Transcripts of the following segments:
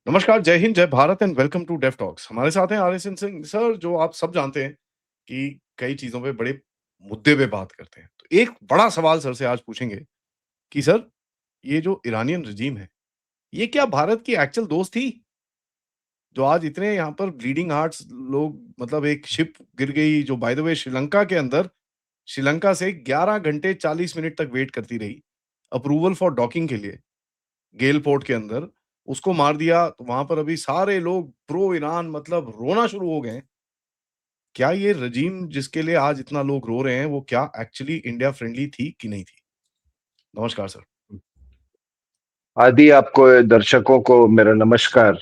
नमस्कार, जय हिंद, जय Bharat and welcome to Deaf Talks. हमारे साथ हैं आर.एस. सिंह सर, जो आप सब जानते हैं कि कई चीज़ों पे बड़े मुद्दे पे बात करते हैं। तो एक बड़ा सवाल सर से आज पूछेंगे कि सर, ये जो ईरानियन रेजिम है, ये क्या भारत की एक्चुअल दोस्त थी? जो आज इतने यहाँ पर ब्लीडिंग हार्ट्स लोग मतलब एक शिप गिर गई जो बाय द वे श्रीलंका के अंदर श्रीलंका से 11 घंटे 40 मिनट तक वेट करती रही, अप्रूवल फॉर डॉकिंग के लिए। गेल पोर्ट के अंदर, उसको मार दिया, तो वहाँ पर अभी सारे लोग प्रो ईरान मतलब रोना शुरू हो गए हैं। क्या ये रेजिम जिसके लिए आज इतना लोग रो रहे हैं, वो क्या एक्चुअली इंडिया फ्रेंडली थी कि नहीं थी? नमस्कार सर। आदि आपको दर्शकों को मेरा नमस्कार।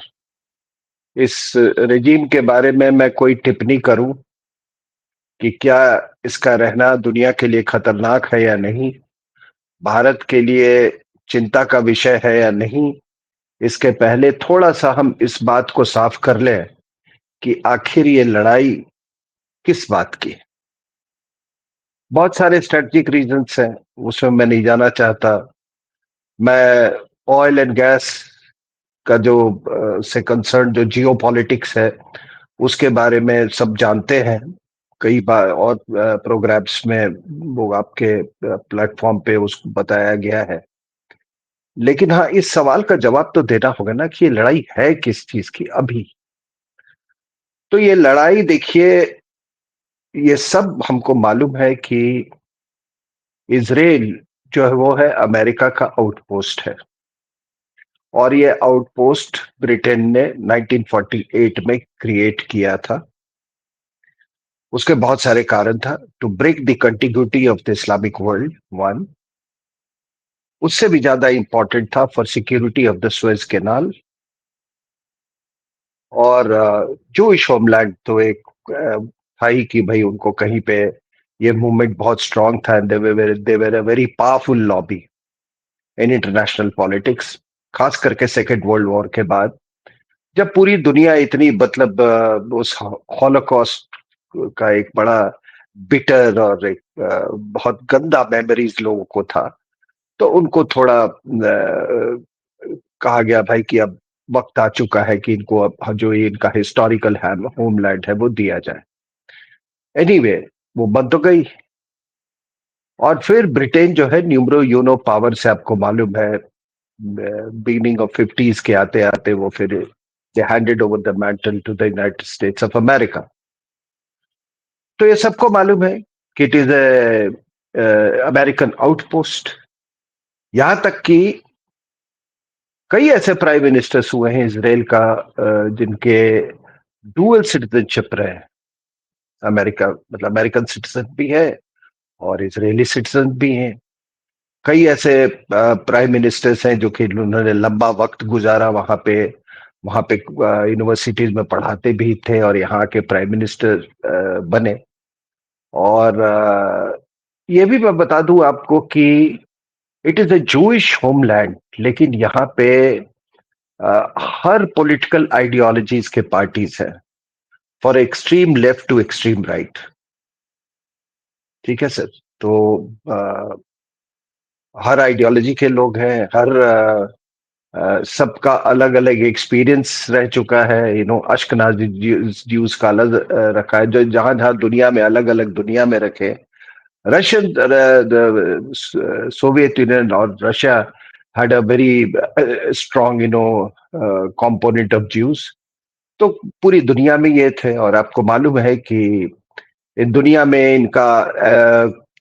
इस रेजीम के बारे में मैं कोई टिप्पणी करूं कि क्या इसका रहना दुनिया के लिए खतरनाक है या नहीं, भारत के लिए चिंता का विषय है या नहीं, इसके पहले थोड़ा सा हम इस बात को साफ कर लें कि आखिर ये लड़ाई किस बात की है। बहुत सारे स्ट्रेटजिक रीजंस हैं, उसमें मैं नहीं जाना चाहता। मैं ऑयल एंड गैस का जो से कंसर्न जो जियो पॉलिटिक्स है उसके बारे में सब जानते हैं। कई बार और प्रोग्राम्स में वो आपके प्लेटफॉर्म पे उसको बताया गया है। लेकिन हाँ, इस सवाल का जवाब तो देना होगा ना कि ये लड़ाई है किस चीज की अभी। तो ये लड़ाई देखिए, ये सब हमको मालूम है कि इजराइल जो है वो है अमेरिका का आउटपोस्ट है। और ये आउटपोस्ट ब्रिटेन ने 1948 में क्रिएट किया था। उसके बहुत सारे कारण था। To break the continuity of the Islamic world, one. उससे भी ज्यादा इंपॉर्टेंट था for security of the Suez Canal. और जूइश होमलैंड तो एक था ही कि भाई उनको कहीं पे ये मूवमेंट बहुत स्ट्रांग था। They were a very powerful lobby in international politics, खास करके सेकेंड वर्ल्ड वॉर के बाद, जब पूरी दुनिया इतनी मतलब उस हॉलोकॉस्ट का एक बड़ा बिटर और एक बहुत गंदा मेमोरीज लोगों को था। तो उनको थोड़ा कहा गया भाई कि अब वक्त आ चुका है कि इनको अब जो ये इनका हिस्टोरिकल होमलैंड है वो दिया जाए। एनीवे, वो बन तो गई। और फिर ब्रिटेन जो है न्यूमरो यूनो पावर से, आपको मालूम है, बिगिनिंग ऑफ 50s के आते आते वो फिर they handed over the mantle to the United States of America. तो ये सबको मालूम है कि इट इज अमेरिकन आउटपोस्ट। यहां तक कि कई ऐसे प्राइम मिनिस्टर्स हुए हैं इसराइल का जिनके डुअल सिटीजनशिप रहे हैं। अमेरिका मतलब अमेरिकन सिटीजन भी है और इजरायली सिटीजन भी हैं। कई ऐसे प्राइम मिनिस्टर्स हैं जो कि उन्होंने लंबा वक्त गुजारा वहां पे यूनिवर्सिटीज में पढ़ाते भी थे और यहाँ के प्राइम मिनिस्टर बने। और ये भी मैं बता दूं आपको कि it is a Jewish homeland, लेकिन यहाँ पे हर पॉलिटिकल आइडियोलॉजीज के पार्टीज हैं, for extreme left to extreme right. ठीक है सर। तो हर आइडियोलॉजी के लोग हैं, हर सबका अलग अलग एक्सपीरियंस रह चुका है। अश्कनाजी ज्यूज का अलग रखा है, जो जहां जहां दुनिया में अलग अलग दुनिया में रखे। रशियन सोवियत यूनियन और Russia had a very strong component of Jews। तो पूरी दुनिया में ये थे। और आपको मालूम है कि इन दुनिया में इनका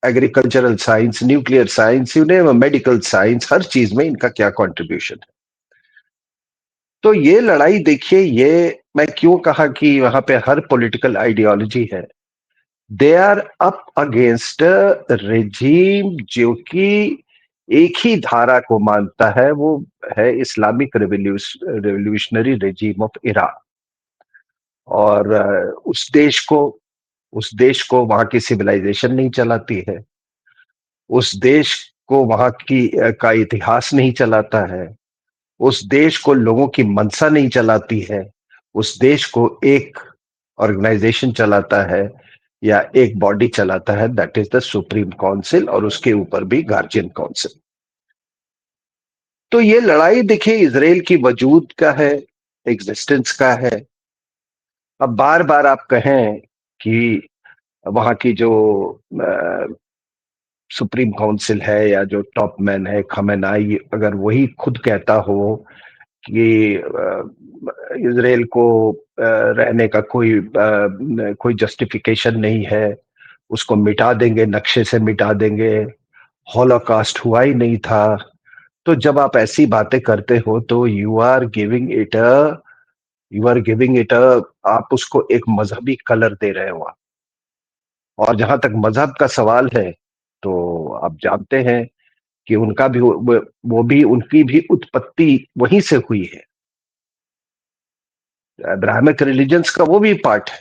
agricultural science, nuclear science, medical science, हर चीज में इनका क्या कंट्रीब्यूशन है। तो ये लड़ाई देखिए, ये मैं क्यों कहा कि वहां पे हर पॉलिटिकल आइडियोलॉजी है। They are up against regime जो कि एक ही धारा को मानता है, वो है Islamic revolutionary regime of Iran. और उस देश को वहां की सिविलाइजेशन नहीं चलाती है। उस देश को वहां की का इतिहास नहीं चलाता है। उस देश को लोगों की मंशा नहीं चलाती है। उस देश को एक ऑर्गेनाइजेशन चलाता है या एक बॉडी चलाता है, that is the supreme council, और उसके ऊपर भी गार्जियन काउंसिल। तो ये लड़ाई देखिए इसराइल की वजूद का है, एग्जिस्टेंस का है। अब बार बार आप कहें कि वहां की जो सुप्रीम काउंसिल है या जो टॉप मैन है खमेनाई, अगर वही खुद कहता हो कि इसराइल को रहने का कोई जस्टिफिकेशन नहीं है, उसको मिटा देंगे, नक्शे से मिटा देंगे, हॉलोकास्ट हुआ ही नहीं था, तो जब आप ऐसी बातें करते हो तो you are giving it a आप उसको एक मजहबी कलर दे रहे हो। और जहां तक मजहब का सवाल है, तो आप जानते हैं कि उनका भी वो भी उनकी भी उत्पत्ति वहीं से हुई है। अब्राहमिक रिलीजन्स का वो भी पार्ट है,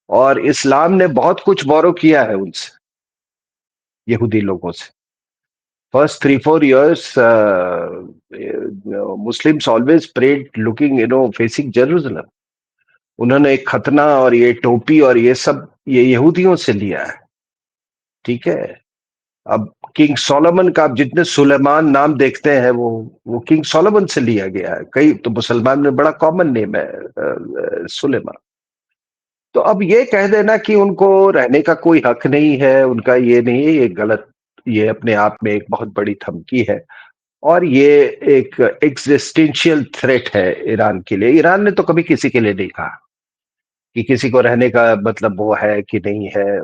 और इस्लाम ने बहुत कुछ बोरो किया है उनसे, यहूदी लोगों से। First 3-4 years Muslims always prayed looking facing Jerusalem. उन्होंने एक खतना और ये टोपी और ये सब ये यहूदियों से लिया है, ठीक है। अब किंग सोलोमन का आप जितने सुलेमान नाम देखते हैं वो किंग सोलोमन से लिया गया है। कई तो मुसलमान में बड़ा कॉमन नेम है सुलेमान। तो अब ये कह देना कि उनको रहने का कोई हक नहीं है, उनका ये नहीं है, ये गलत, ये अपने आप में एक बहुत बड़ी धमकी है। और ये एक एग्जिस्टेंशियल थ्रेट है ईरान के लिए। ईरान ने तो कभी किसी के लिए नहीं कहा कि किसी को रहने का मतलब वो है कि नहीं है,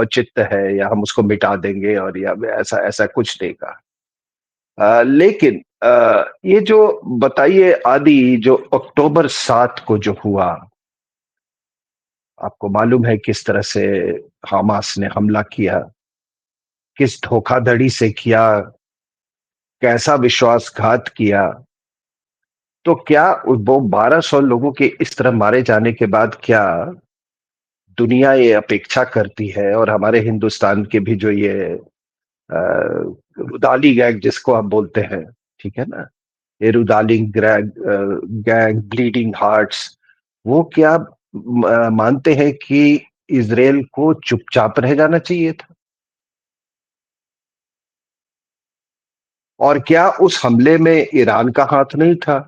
औचित्य है या हम उसको मिटा देंगे, और या ऐसा ऐसा कुछ नहीं कहा। लेकिन ये जो बताइए आदि जो अक्टूबर 7 को जो हुआ, आपको मालूम है किस तरह से हमास ने हमला किया, किस धोखाधड़ी से किया, कैसा विश्वासघात किया। तो क्या वो 1200 लोगों के इस तरह मारे जाने के बाद क्या दुनिया ये अपेक्षा करती है, और हमारे हिंदुस्तान के भी जो ये रुदाली गैंग जिसको हम बोलते हैं, ठीक है ना, ये रुदाली गैंग, ब्लीडिंग हार्ट्स, वो क्या मानते हैं कि इसराइल को चुपचाप रह जाना चाहिए था? और क्या उस हमले में ईरान का हाथ नहीं था?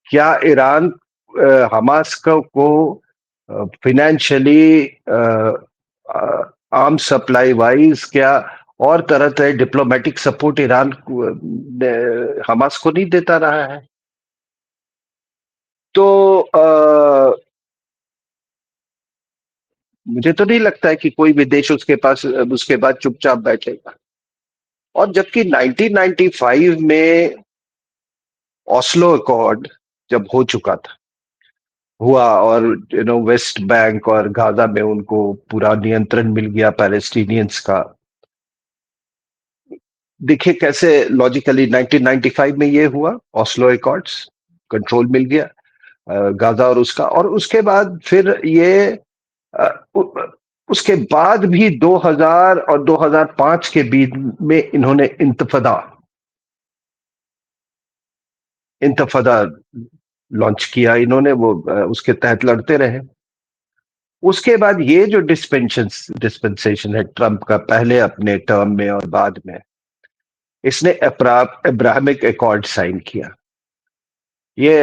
क्या ईरान हमास को फाइनेंशियली, आर्म सप्लाई वाइज, क्या और तरह तरह डिप्लोमेटिक सपोर्ट ईरान हमास को नहीं देता रहा है? तो मुझे तो नहीं लगता है कि कोई भी देश उसके पास उसके बाद चुपचाप बैठेगा। और जबकि 1995 में ओस्लो अकॉर्ड जब हो चुका था, हुआ, और वेस्ट बैंक और गाजा में उनको पूरा नियंत्रण मिल गया पैलेस्टीनियंस का। देखिए कैसे लॉजिकली 1995 में ये हुआ, ओस्लो अकॉर्ड्स, कंट्रोल मिल गया गाजा और उसका। और उसके बाद फिर ये अ, उ- उसके बाद भी 2000 और 2005 के बीच में इन्होंने इंतफादा लॉन्च किया, इन्होंने वो उसके तहत लड़ते रहे। उसके बाद ये जो डिस्पेंसेशन है ट्रंप का, पहले अपने टर्म में और बाद में, इसने अब्राहमिक अकॉर्ड साइन किया। ये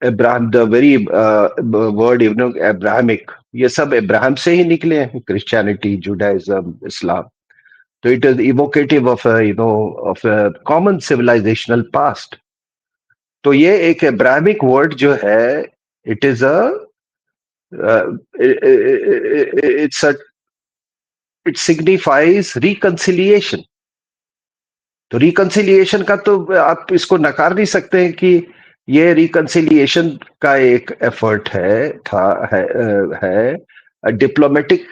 Abraham, the very word Abrahamic, ये सब अब्राहम से ही निकले हैं, क्रिश्चियनिटी, जुडाइज्म, इस्लाम। तो it is evocative of of common civilisational past. तो ये एक अब्राहमिक वर्ड जो है, it is a it's a it signifies reconciliation. तो रिकंसिलिएशन का तो आप इसको नकार नहीं सकते हैं कि ये रिकंसिलिएशन का एक एफर्ट है डिप्लोमेटिक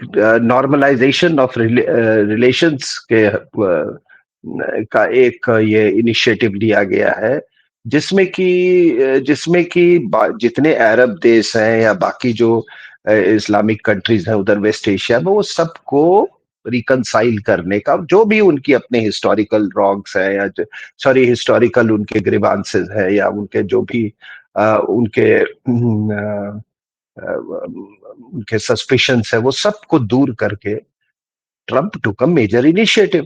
नॉर्मलाइजेशन ऑफ रिलेशंस के का एक ये इनिशिएटिव लिया गया है, जिसमें कि जितने अरब देश हैं या बाकी जो इस्लामिक कंट्रीज हैं उधर वेस्ट एशिया में, वो सबको रिकनसाइल करने का, जो भी उनकी अपने हिस्टोरिकल रॉन्ग्स है या सॉरी हिस्टोरिकल उनके ग्रीवांसेस है या उनके जो भी उनके उनके सस्पिशंस है, वो सबको दूर करके Trump took a major initiative.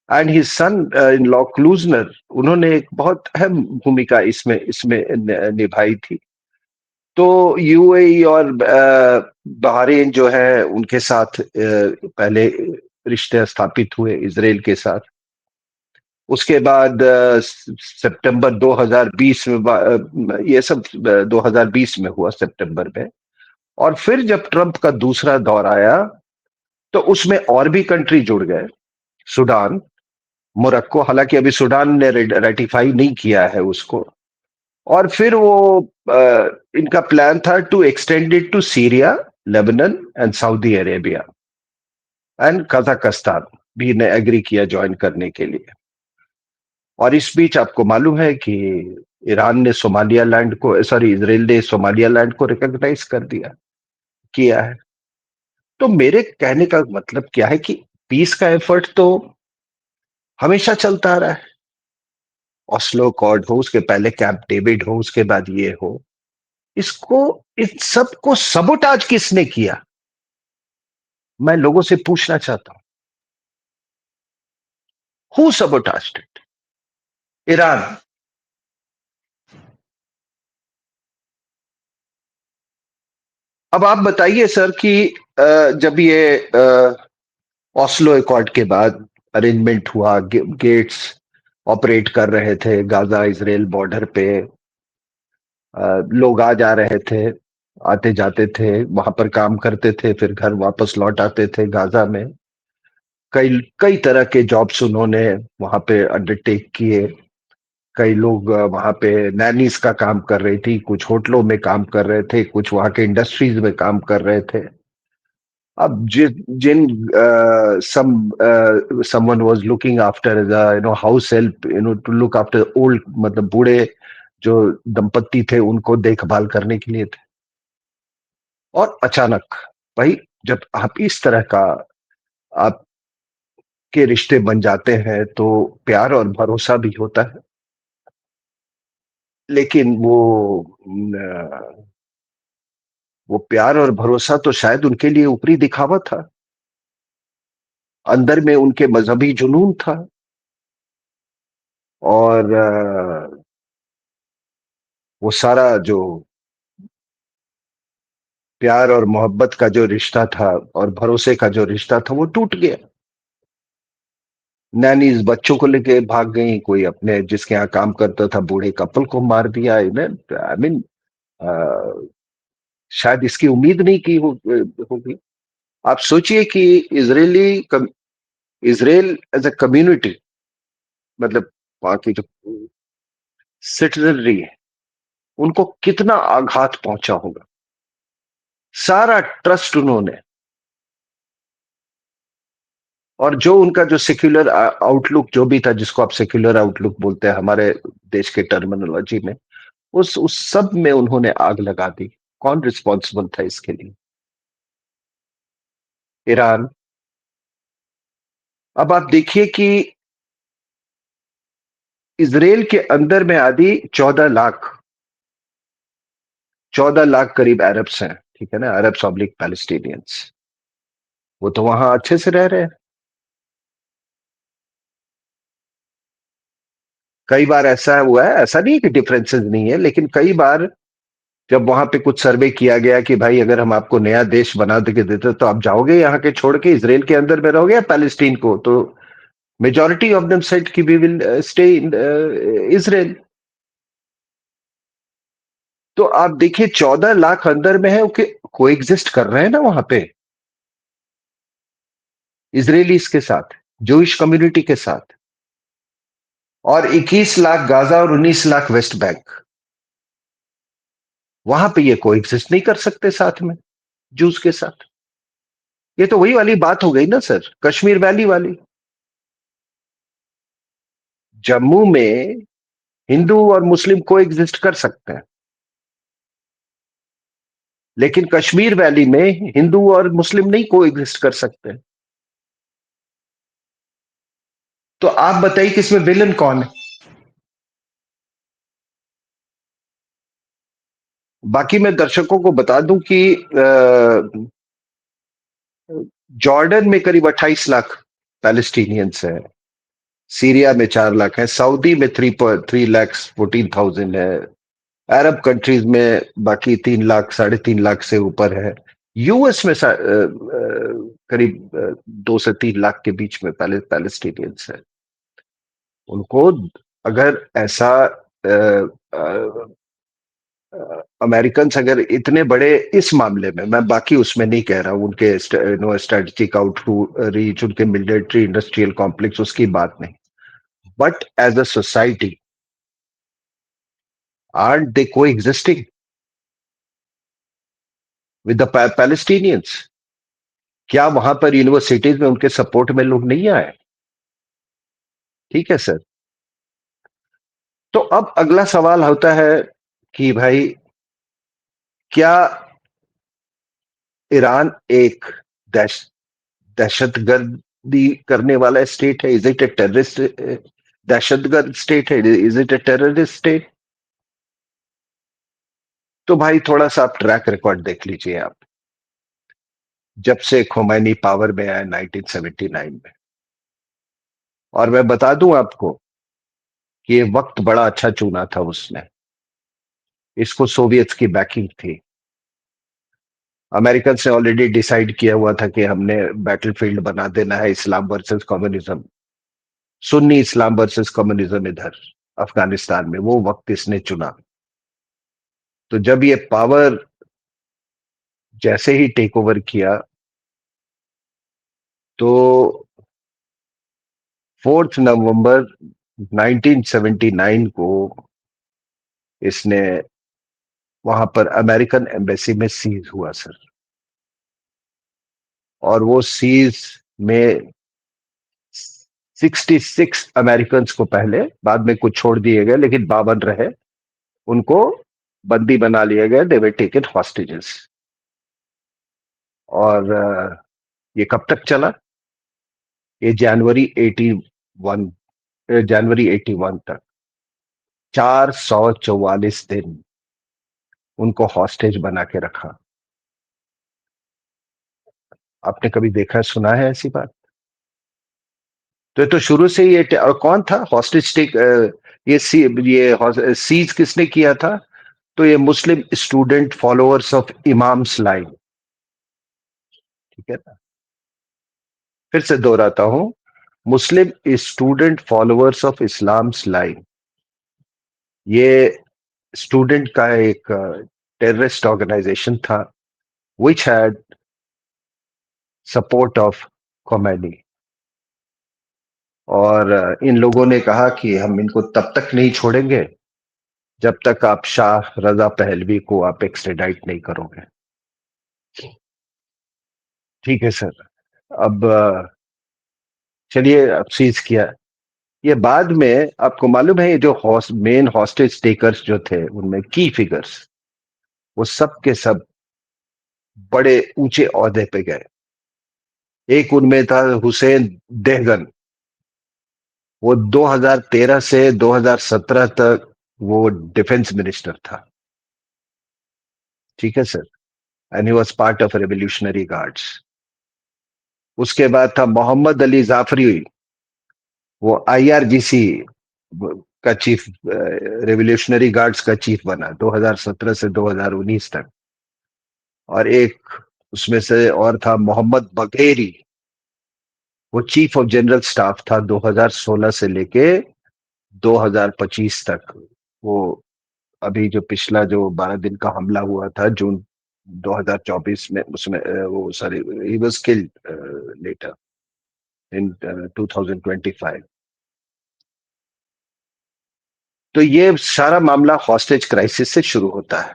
And his son in law Kushner, उन्होंने एक बहुत अहम भूमिका इसमें इसमें निभाई थी। तो यूएई और बहरीन जो है उनके साथ पहले रिश्ते स्थापित हुए इजराइल के साथ। उसके बाद सितंबर 2020 में ये सब 2020 में हुआ सितंबर में। और फिर जब ट्रंप का दूसरा दौर आया तो उसमें और भी कंट्री जुड़ गए, सूडान, मोरक्को, हालांकि अभी सूडान ने रेटिफाई नहीं किया है उसको। और फिर वो इनका प्लान था to extend it to Syria, Lebanon and Saudi Arabia and Kazakhstan भी ने एग्री किया ज्वाइन करने के लिए। और इस बीच आपको मालूम है कि ईरान ने सोमालिया लैंड को, सॉरी, इजराइल ने सोमालिया लैंड को रिकॉग्नाइज कर दिया, किया है। तो मेरे कहने का मतलब क्या है कि पीस का एफर्ट तो हमेशा चलता आ रहा है। ऑस्लो अकॉर्ड हो, उसके पहले कैंप डेविड हो, उसके बाद ये हो। इसको, इस सबको सबोटाज किसने किया, मैं लोगों से पूछना चाहता हूं। Who sabotaged it? ईरान। अब आप बताइए सर कि जब ये ऑस्लो अकॉर्ड के बाद अरेंजमेंट हुआ, गेट्स ऑपरेट कर रहे थे गाजा इसराइल बॉर्डर पे, लोग आ जा रहे थे, आते जाते थे, वहां पर काम करते थे, फिर घर वापस लौट आते थे गाजा में। कई कई तरह के जॉब्स उन्होंने वहां पे अंडरटेक किए। कई लोग वहां पे नैनीज का काम कर रही थी, कुछ होटलों में काम कर रहे थे, कुछ वहां के इंडस्ट्रीज में काम कर रहे थे। अब जिन some someone was looking after the house help, to look after old, मतलब बूढ़े जो दंपत्ति थे उनको देखभाल करने के लिए थे। और अचानक भाई, जब आप इस तरह का आपके रिश्ते बन जाते हैं तो प्यार और भरोसा भी होता है। लेकिन वो प्यार और भरोसा तो शायद उनके लिए ऊपरी दिखावा था, अंदर में उनके मजहबी जुनून था। और वो सारा जो प्यार और मोहब्बत का जो रिश्ता था और भरोसे का जो रिश्ता था वो टूट गया। नैनीज बच्चों को लेके भाग गई, कोई अपने जिसके यहाँ काम करता था बूढ़े कपल को मार दिया। आई मीन, शायद इसकी उम्मीद नहीं की होगी। आप सोचिए कि Israeli Israel as a community, मतलब वहां की जो सिटीजनरी है, उनको कितना आघात पहुंचा होगा। सारा ट्रस्ट उन्होंने, और जो उनका जो सेक्युलर आउटलुक जो भी था, जिसको आप सेक्युलर आउटलुक बोलते हैं हमारे देश के टर्मिनोलॉजी में, उस सब में उन्होंने आग लगा दी। कौन रिस्पॉन्सिबल था इसके लिए? ईरान। अब आप देखिए कि इसराइल के अंदर में आधी 14 लाख, 14 लाख करीब अरब्स हैं, ठीक है ना, अरब्स ऑब्लिक पैलेस्टीनियंस। वो तो वहां अच्छे से रह रहे हैं। कई बार ऐसा हुआ है, ऐसा नहीं है कि डिफरेंसेस नहीं है, लेकिन कई बार जब वहां पे कुछ सर्वे किया गया कि भाई अगर हम आपको नया देश बना के देते तो आप जाओगे यहाँ के छोड़ के इसराइल के अंदर में रहोगे या पैलेस्टीन को, तो मेजॉरिटी ऑफ देम सेड कि we will stay in Israel. तो आप देखिए 14 लाख अंदर में है, ओके, को एग्जिस्ट कर रहे हैं ना वहां पे, इसराइलीज के साथ, जूइश कम्युनिटी के साथ। और 21 लाख गाजा और 19 लाख वेस्ट बैंक, वहां पे ये को एग्जिस्ट नहीं कर सकते साथ में, जूस के साथ। ये तो वही वाली बात हो गई ना सर, कश्मीर वैली वाली। जम्मू में हिंदू और मुस्लिम को एग्जिस्ट कर सकते हैं, लेकिन कश्मीर वैली में हिंदू और मुस्लिम नहीं को एग्जिस्ट कर सकते। तो आप बताइए कि इसमें विलन कौन है? बाकी मैं दर्शकों को बता दूं कि जॉर्डन में करीब 28 लाख पैलेस्टीनियंस हैं। सीरिया में 4 लाख है, सऊदी में 3 लाख 14,000 है, अरब कंट्रीज में बाकी 3 लाख 3.5 लाख से ऊपर है, यूएस में करीब 2 से 3 लाख के बीच में पैलेस्टीनियंस है। उनको अगर ऐसा अमेरिकन अगर इतने बड़े इस मामले में, मैं बाकी उसमें नहीं कह रहा हूं, उनके स्ट्रेटेजिक आउटरीच, उनके मिलिट्री इंडस्ट्रियल कॉम्प्लेक्स, उसकी बात नहीं, but as a society aren't they coexisting with the Palestinians? क्या वहां पर यूनिवर्सिटीज में उनके सपोर्ट में लोग नहीं आए? ठीक है सर। तो अब अगला सवाल होता है कि भाई, क्या ईरान एक दहशतगर्दी करने वाला स्टेट है? इज इट ए टेररिस्ट, दहशतगर्द स्टेट है? Is it a terrorist state? तो भाई थोड़ा सा आप ट्रैक रिकॉर्ड देख लीजिए आप, जब से खोमैनी पावर में आया 1979 में। और मैं बता दूं आपको कि ये वक्त बड़ा अच्छा चुना था उसने, इसको सोवियत की बैकिंग थी। अमेरिकन ने ऑलरेडी डिसाइड किया हुआ था कि हमने बैटलफील्ड बना देना है इस्लाम वर्सेस कम्युनिज्म, सुन्नी इस्लाम वर्सेस कम्युनिज्म इधर अफगानिस्तान में, वो वक्त इसने चुना। तो जब ये पावर जैसे ही टेक ओवर किया, तो 4 नवंबर 1979 को इसने वहां पर अमेरिकन एम्बेसी में सीज हुआ सर। और वो सीज में 66 अमेरिकन को पहले, बाद में कुछ छोड़ दिए गए लेकिन 52 रहे, उनको बंदी बना लिए गए, दे वर टेकन हॉस्टेजेस। और ये कब तक चला? ये जनवरी 81 तक 444 दिन उनको हॉस्टेज बना के रखा। आपने कभी देखा सुना है ऐसी बात? तो ये तो शुरू से ही और कौन था हॉस्टेज टेक, ये सीज किसने किया था? तो ये Muslim student followers of imam's line. ठीक है ना? फिर से दोहराता हूं, Muslim student followers of Islam's line, ये स्टूडेंट का एक टेररिस्ट ऑर्गेनाइजेशन था, which had support of Khomeini. और इन लोगों ने कहा कि हम इनको तब तक नहीं छोड़ेंगे जब तक आप शाह रजा पहलवी को आप एक्सट्रेडाइट नहीं करोगे। ठीक है सर। अब चलिए, अब सीज किया। ये बाद में आपको मालूम है, ये जो मेन हॉस्टेज टेकर्स जो थे, उनमें की फिगर्स, वो सब के सब बड़े ऊंचे ओहदे पे गए। एक उनमें था हुसैन देहगन, वो 2013 से 2017 तक वो डिफेंस मिनिस्टर था। ठीक है sir. And he was part of revolutionary guards. उसके बाद था मोहम्मद अली जाफरी, वो आईआरजीसी का चीफ, रेवोल्यूशनरी गार्ड्स का चीफ बना 2017 से 2019 तक। और एक उसमें से और था मोहम्मद बघेरी, वो चीफ ऑफ जनरल स्टाफ था 2016 से लेके 2025 तक। वो अभी जो पिछला जो 12 दिन का हमला हुआ था जून 2024 में, उसमें वो sorry, he was killed later in 2025। तो ये सारा मामला हॉस्टेज क्राइसिस से शुरू होता है।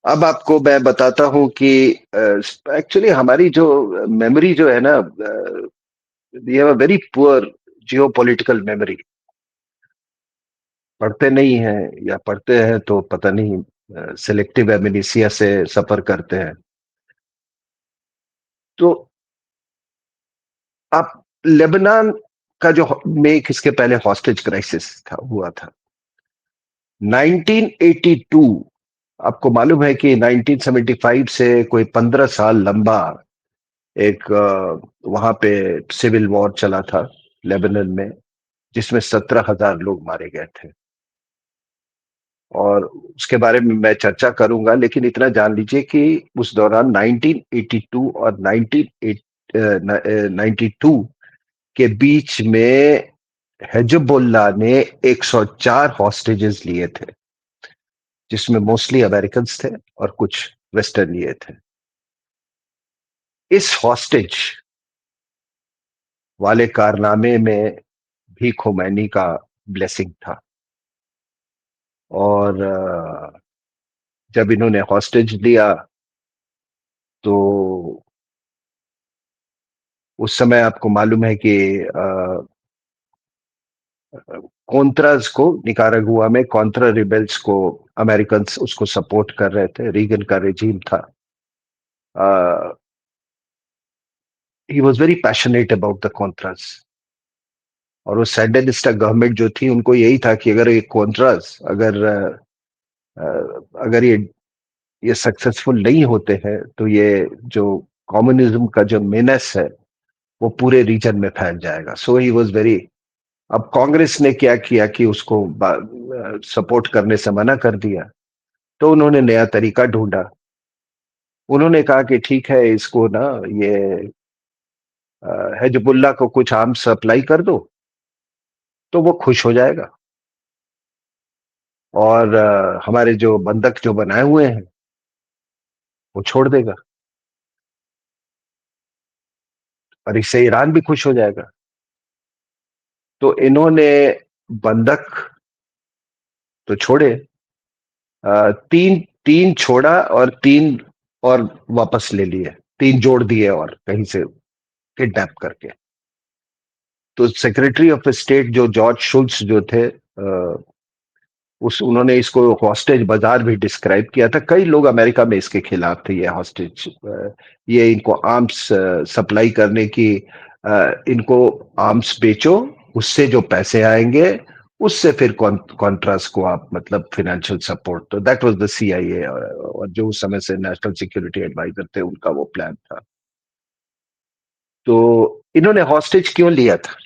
अब आपको मैं बताता हूं कि एक्चुअली हमारी जो मेमोरी जो है ना, we have a very poor geo political memory. पढ़ते नहीं है, या पढ़ते हैं तो पता नहीं, सिलेक्टिव एमनेसिया से सफर करते हैं। तो आप लेबनान का जो में किसके पहले हॉस्टेज क्राइसिस था हुआ था 1982। आपको मालूम है कि 1975 से कोई 15 साल लंबा एक वहां पे सिविल वॉर चला था। लेबनान में, जिसमें 17,000 लोग मारे गए थे। और उसके बारे में मैं चर्चा करूंगा, लेकिन इतना जान लीजिए कि उस दौरान 1982 और 1992 के बीच में हिजबुल्लाह ने 104 हॉस्टेजेस लिए थे, जिसमें मोस्टली अमेरिकन्स थे और कुछ वेस्टर्न लिए थे। इस हॉस्टेज वाले कारनामे में भी खोमैनी का ब्लेसिंग था। और जब इन्होंने हॉस्टेज लिया तो उस समय आपको मालूम है कि कॉन्ट्रास को, निकारागुआ में कॉन्ट्रा रिबेल्स को अमेरिकन उसको सपोर्ट कर रहे थे, रीगन का रेजीम था। He was very passionate about the Contras. और वो सैंडिनिस्टा गवर्नमेंट जो थी, उनको यही था कि अगर ये कॉन्ट्रास अगर ये सक्सेसफुल नहीं होते हैं तो ये जो कम्युनिज्म का जो मेनस है वो पूरे रीजन में फैल जाएगा। सो ही वॉज वेरी। अब कांग्रेस ने क्या किया कि उसको सपोर्ट करने से मना कर दिया, तो उन्होंने नया तरीका ढूंढा। उन्होंने कहा कि ठीक है, इसको ना ये हिजबुल्लाह को कुछ आर्म्स सप्लाई कर दो तो वो खुश हो जाएगा, और हमारे जो बंधक जो बनाए हुए हैं वो छोड़ देगा, और इससे ईरान भी खुश हो जाएगा। तो इन्होंने बंधक तो छोड़े, तीन तीन छोड़ा और तीन और वापस ले लिए, तीन जोड़ दिए और कहीं से किडनैप करके। तो सेक्रेटरी ऑफ स्टेट जो जॉर्ज शुल्स जो थे, उस उन्होंने इसको हॉस्टेज बाजार भी डिस्क्राइब किया था। कई लोग अमेरिका में इसके खिलाफ थे, ये हॉस्टेज, ये इनको आर्म्स सप्लाई करने की, इनको आर्म्स बेचो, उससे जो पैसे आएंगे उससे फिर कॉन्ट्रास को आप मतलब फाइनेंशियल सपोर्ट। तो दैट वाज द सीआईए, और जो उस समय से नेशनल सिक्योरिटी एडवाइजर थे, उनका वो प्लान था। तो इन्होंने हॉस्टेज क्यों लिया था?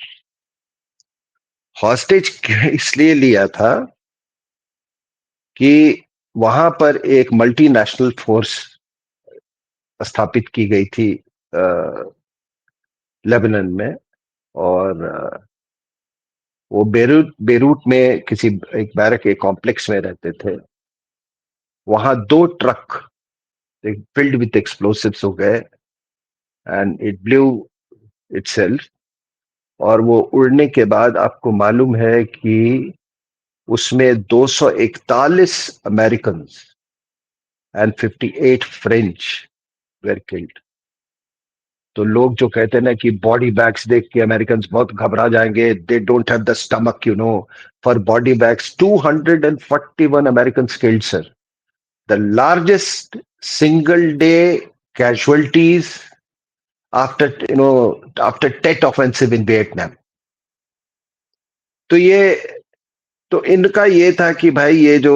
हॉस्टेज इसलिए लिया था कि वहां पर एक मल्टीनेशनल फोर्स स्थापित की गई थी लेबनान में। और वो बेरूट बेरूट में किसी एक बैरक एक कॉम्प्लेक्स में रहते थे। वहां 2 ट्रक फिल्ड विथ एक्सप्लोसिव्स हो गए, एंड इट ब्लू इटसेल्फ। और वो उड़ने के बाद आपको मालूम है कि उसमें 241 American and 58 French where killed. तो लोग जो कहते हैं ना कि बॉडी बैग्स देख के अमेरिकन बहुत घबरा जाएंगे, they don't have the stomach for body bags. 241 American killed sir, the largest single day casualties after after Tet offensive in Vietnam. तो ये, तो इनका ये था कि भाई ये जो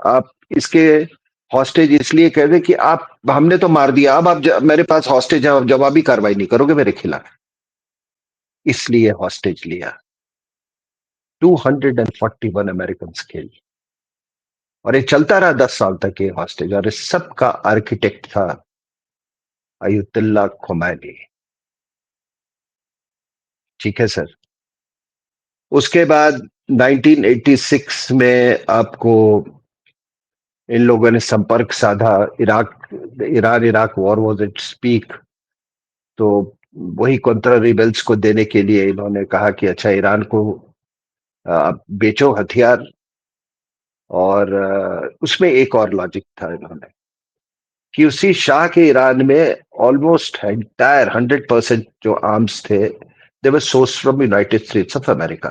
आप इसके हॉस्टेज इसलिए कह रहे कि आप, हमने तो मार दिया, अब आप मेरे पास हॉस्टेज है, आप जवाबी कार्रवाई नहीं करोगे मेरे खिलाफ, इसलिए हॉस्टेज लिया। 241 अमेरिकन किल, और ये चलता रहा 10 साल तक ये हॉस्टेज, और इस सब का आर्किटेक्ट था अयतुल्ला खोमैनी। ठीक है सर। उसके बाद 1986 में आपको इन लोगों ने संपर्क साधा। Iran Iraq war was its peak. तो वही कॉन्ट्रा रिबेल्स को देने के लिए इन्होंने कहा कि अच्छा, ईरान को आप बेचो हथियार। और उसमें एक और लॉजिक था इन्होंने, कि उसी शाह के ईरान में ऑलमोस्ट एंटायर 100% जो आर्म्स थे, they were source from United States of America.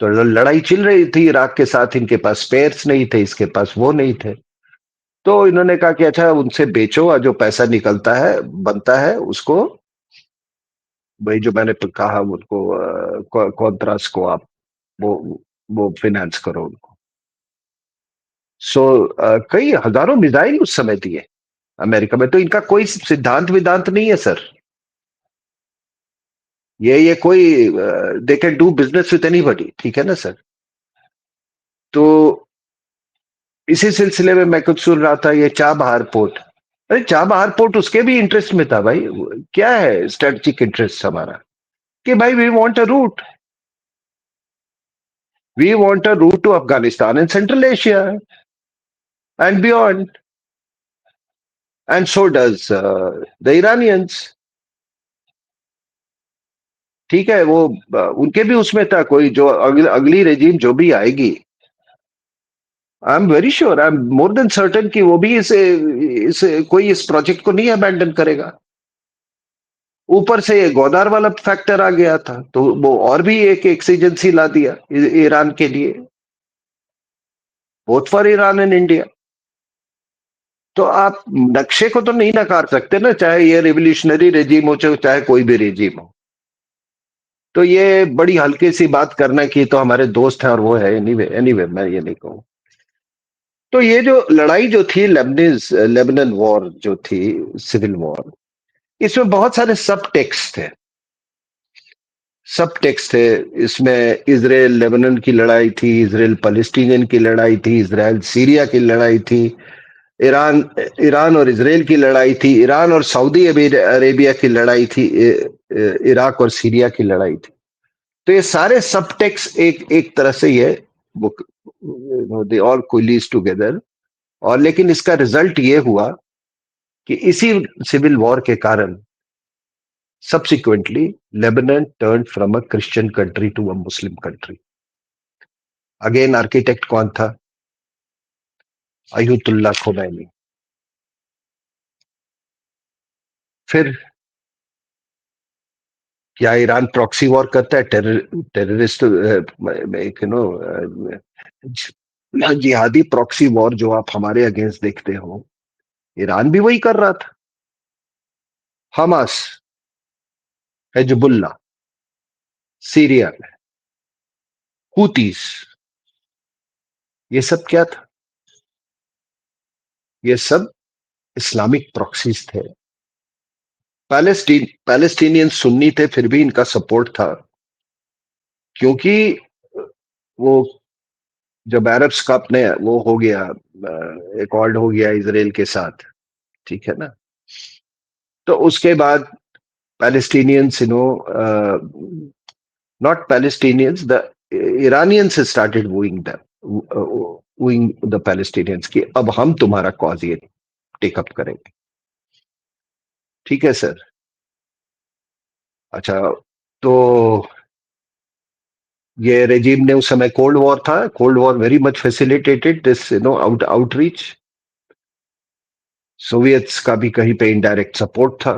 तो लड़ाई चल रही थी इराक के साथ, इनके पास स्पेयर्स नहीं थे, इसके पास वो नहीं थे। तो इन्होंने कहा कि अच्छा, उनसे बेचो और जो पैसा निकलता है बनता है उसको, वही जो मैंने कहा उनको कॉन्ट्रास को आप वो वो फाइनेंस करो उनको। सो कई हजारों मिसाइल उस समय दिए अमेरिका में। तो इनका कोई सिद्धांत विदांत नहीं है सर। ये कोई they can do business with anybody, ठीक है ना सर? तो इसी सिलसिले में मैं कुछ सुन रहा था, ये चाबहार पोर्ट। अरे चाबहार पोर्ट उसके भी इंटरेस्ट में था भाई। क्या है स्ट्रेटेजिक इंटरेस्ट हमारा? कि भाई we want a route, we want a route to Afghanistan and Central Asia and beyond, and so does the Iranians. ठीक है, वो उनके भी उसमें था, कोई जो अगली रेजिम जो भी आएगी, I am very sure, I am more than certain कि वो भी इसे कोई इस प्रोजेक्ट को नहीं अबैंडन करेगा। ऊपर से ये गोदार वाला फैक्टर आ गया था, तो वो और भी एक एक्सीजेंसी ला दिया ईरान के लिए, both for Iran and India. तो आप नक्शे को तो नहीं नकार सकते ना, चाहे ये रिवोल्यूशनरी रेजिम हो चाहे कोई भी रेजिम हो। तो ये बड़ी हल्की सी बात करना कि तो हमारे दोस्त हैं और वो है, एनीवे एनीवे मैं ये नहीं कहूँ। तो ये जो लड़ाई जो थी, लेबनन वॉर जो थी, सिविल वॉर, इसमें बहुत सारे सब टेक्स्ट थे, सब टेक्स्ट थे। इसमें इजराइल लेबनान की लड़ाई थी, इजराइल पैलेस्टीनियन की लड़ाई थी, इजराइल सीरिया की लड़ाई थी, ईरान ईरान और इजराइल की लड़ाई थी, ईरान और सऊदी अरेबिया की लड़ाई थी, इराक और सीरिया की लड़ाई थी। तो ये सारे सब टेक्स्ट एक एक तरह से ये book, they all Coolidge together. और लेकिन इसका रिजल्ट ये हुआ कि इसी सिविल वॉर के कारण subsequently Lebanon turned from a Christian country to a Muslim country. Again architect कौन था? अयतुल्ला खोमैनी। फिर क्या ईरान प्रॉक्सी वॉर करता है? टेररिस्ट, यू नो, जिहादी प्रॉक्सी वॉर जो आप हमारे अगेंस्ट देखते हो, ईरान भी वही कर रहा था। हमास, हिजबुल्ला सीरिया में, हुतीस, ये सब क्या था? ये सब इस्लामिक प्रॉक्सीज थे। पैलेस्टीनियन सुन्नी थे, फिर भी इनका सपोर्ट था, क्योंकि वो जब अरब्स का अपने वो हो गया, एकॉर्ड हो गया इसराइल के साथ, ठीक है ना, तो उसके बाद Palestinians, not Palestinians, the Iranians started wooing the Palestinians की अब हम तुम्हारा कॉज ये टेकअप करेंगे। ठीक है सर। अच्छा, तो ये रेजिम ने उस समय कोल्ड वॉर था, cold war very much facilitated this outreach. Soviets का भी कहीं पे इनडायरेक्ट सपोर्ट था।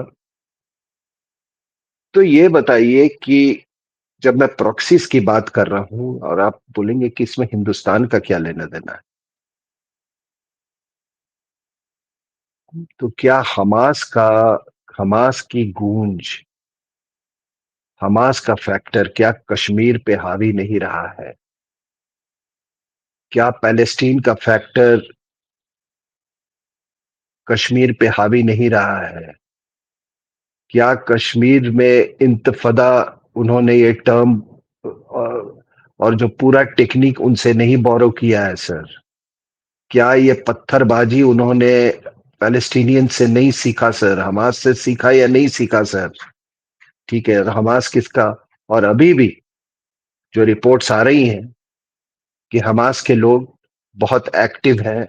तो ये बताइए कि जब मैं प्रॉक्सीज की बात कर रहा हूं और आप बोलेंगे कि इसमें हिंदुस्तान का क्या लेना देना है, तो क्या हमास की गूंज, हमास का फैक्टर क्या कश्मीर पे हावी नहीं रहा है? क्या पैलेस्टीन का फैक्टर कश्मीर पे हावी नहीं रहा है? क्या कश्मीर में इंतफादा, उन्होंने ये टर्म और जो पूरा टेक्निक उनसे नहीं बोरो किया है सर? क्या ये पत्थरबाजी उन्होंने पैलेस्टीनियन से नहीं सीखा सर? हमास से सीखा या नहीं सीखा सर? ठीक है, हमास किसका? और अभी भी जो रिपोर्ट्स आ रही हैं कि हमास के लोग बहुत एक्टिव हैं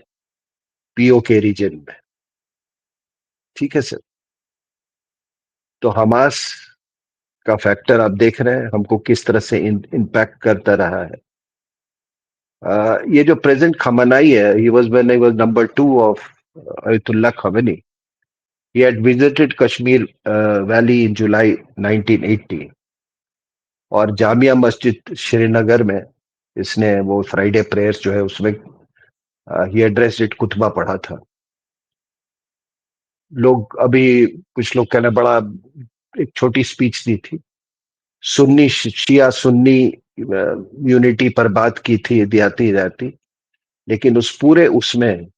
पीओके रीजन में, ठीक है सर। तो हमास का फैक्टर आप देख रहे हैं हमको किस तरह से इम्पैक्ट करता रहा है। ये जो प्रेजेंट खमनाई है, he was when he was number 2 of अयतुल्ला Khamenei, he had visited Kashmir Valley in July 1980, और जामिया मस्जिद श्रीनगर में इसने वो फ्राइडे प्रेयर्स जो है उसमें ही एड्रेस्ड इट, कुतबा पढ़ा था। लोग अभी कुछ लोग कहना बड़ा एक छोटी स्पीच दी थी, सुन्नी शिया सुन्नी यूनिटी पर बात की थी, दियाती जाती, लेकिन उस पूरे उसमें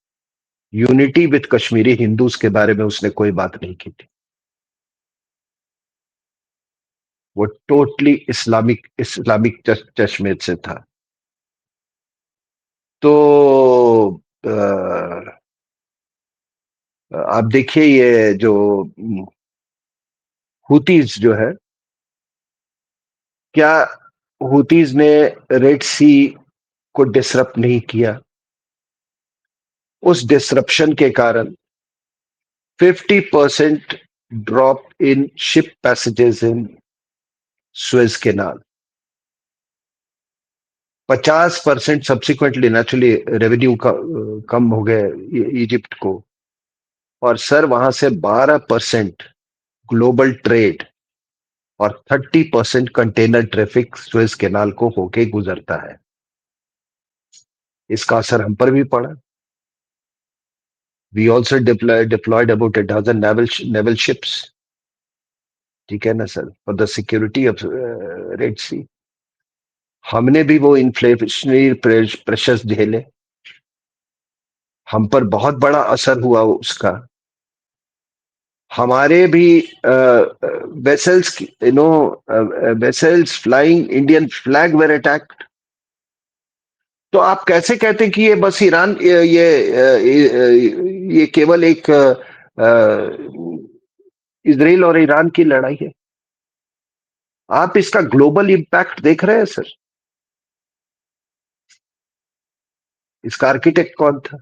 यूनिटी विद कश्मीरी हिंदूज के बारे में उसने कोई बात नहीं की थी। वो टोटली इस्लामिक चश्मे से था। तो आप देखिए ये जो हुतीज जो है, क्या हुतीज ने रेड सी को डिसरप्ट नहीं किया? उस डिसरप्शन के कारण 50% drop in ship passages in Suez canal, 50% subsequently naturally revenue का कम हो गए इजिप्ट को। और सर वहां से 12% ग्लोबल ट्रेड और 30% कंटेनर ट्रैफिक सुएज कैनाल को होके गुजरता है। इसका असर हम पर भी पड़ा। We also deployed about 12 naval ships, ठीक है ना sir, for the security of Red Sea. हमने भी वो इन्फ्लेशनरी प्रेशर्स झेले, हम पर बहुत बड़ा असर हुआ उसका। हमारे भी vessels, vessels flying Indian flag were attacked. तो आप कैसे कहते हैं कि ये बस ईरान, ये केवल एक इजराइल और ईरान की लड़ाई है? आप इसका ग्लोबल इंपैक्ट देख रहे हैं सर? इसका आर्किटेक्ट कौन था?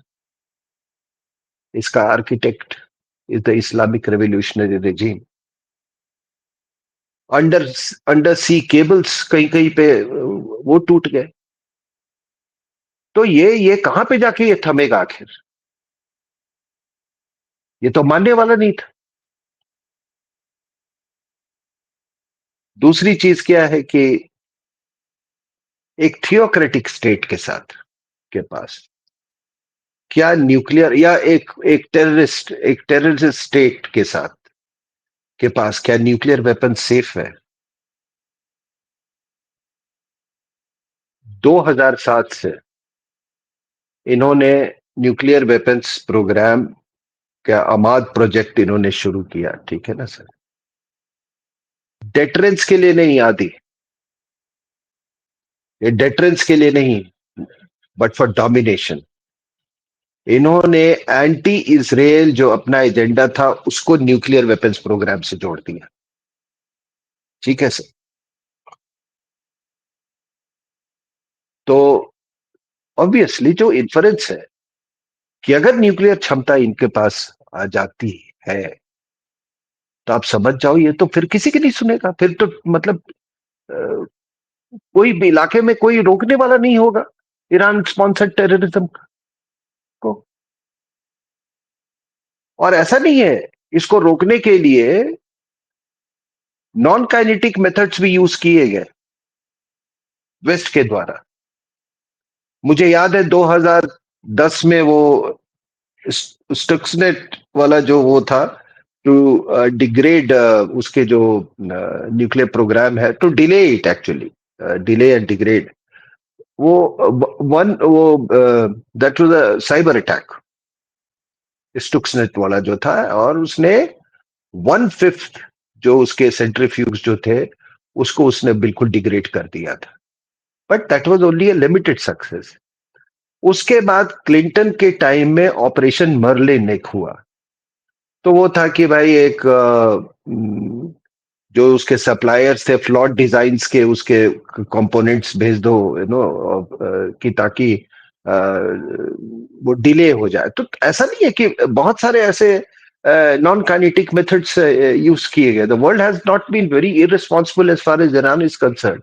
इसका architect is the Islamic revolutionary regime. Under under sea cables कहीं कहीं पे वो टूट गए। तो ये कहां पे जाके ये थमेगा आखिर? ये तो मानने वाला नहीं था। दूसरी चीज क्या है कि एक थियोक्रेटिक स्टेट के साथ के पास क्या न्यूक्लियर, या एक टेररिस्ट स्टेट के साथ के पास क्या न्यूक्लियर वेपन सेफ है? 2007 से इन्होंने न्यूक्लियर वेपन्स प्रोग्राम क्या अमाद प्रोजेक्ट इन्होंने शुरू किया, ठीक है ना सर? डेटरेंस के लिए नहीं आदि, ये डेटरेंस के लिए नहीं, बट फॉर डोमिनेशन। इन्होंने एंटी इसराइल जो अपना एजेंडा था उसको न्यूक्लियर वेपन्स प्रोग्राम से जोड़ दिया, ठीक है सर? तो ऑब्वियसली जो इन्फरेंस है कि अगर न्यूक्लियर क्षमता इनके पास आ जाती है, तो आप समझ जाओ ये तो फिर किसी की नहीं सुनेगा। फिर तो मतलब अ, कोई भी इलाके में कोई रोकने वाला नहीं होगा ईरान स्पॉन्सर्ड टेररिज्म को। और ऐसा नहीं है, इसको रोकने के लिए नॉन काइनेटिक मेथड्स भी यूज किए गए वेस्ट के द्वारा। मुझे याद है 2010 में वो स्टक्सनेट वाला जो वो था, टू डिग्रेड उसके जो न्यूक्लियर प्रोग्राम है, to delay it actually, delay and degrade. वो वन वो that was a cyber attack, Stuxnet वाला जो था, और उसने 1/5 जो उसके सेंट्रीफ्यूज जो थे उसको उसने बिल्कुल डिग्रेड कर दिया था। But that was only a limited success. उसके बाद क्लिंटन के टाइम में ऑपरेशन मर्लिन एक हुआ। तो वो था कि भाई एक जो उसके सप्लायर्स थे फ्लॉट डिजाइन्स के, उसके कंपोनेंट्स भेज दो, कि ताकि वो डिले हो जाए। तो ऐसा नहीं है कि बहुत सारे ऐसे नॉन काइनेटिक मेथड्स यूज किए गए। The world has not been very irresponsible as far as Iran is concern.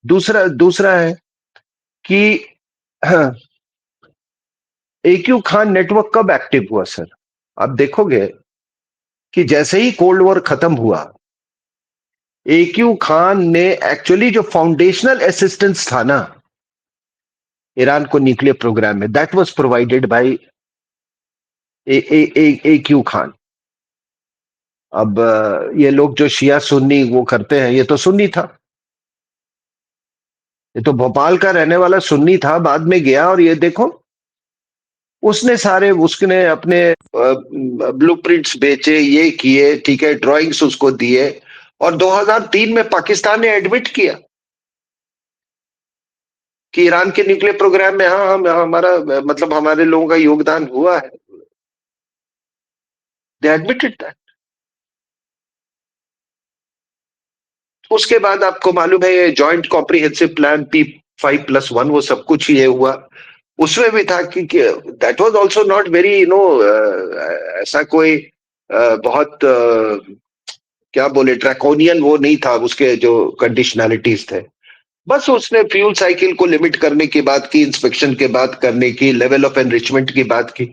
दूसरा दूसरा है कि AQ खान नेटवर्क कब एक्टिव हुआ सर? आप देखोगे कि जैसे ही कोल्ड वॉर खत्म हुआ, AQ खान ने एक्चुअली जो फाउंडेशनल असिस्टेंस था ना ईरान को न्यूक्लियर प्रोग्राम में, that was provided by AQ Khan. अब ये लोग जो शिया सुन्नी वो करते हैं, ये तो सुन्नी था, ये तो भोपाल का रहने वाला सुन्नी था, बाद में गया और ये देखो उसने अपने ब्लूप्रिंट्स बेचे, ये किए, ठीक है, ड्राइंग्स उसको दिए, और 2003 में पाकिस्तान ने एडमिट किया कि ईरान के न्यूक्लियर प्रोग्राम में हाँ हमारा मतलब हमारे लोगों का योगदान हुआ है। दे एडमिटेड दैट। उसके बाद आपको मालूम है ये जॉइंट कॉम्प्रिहेंसिव प्लान P5+1 वो सब कुछ ये हुआ, उसमें भी था कि that was also not very ऐसा कोई बहुत क्या बोले ड्रैकोनियन वो नहीं था, उसके जो कंडीशनैलिटीज थे। बस उसने फ्यूल साइकिल को लिमिट करने की बात की, इंस्पेक्शन के बात करने की, लेवल ऑफ एनरिचमेंट की बात की।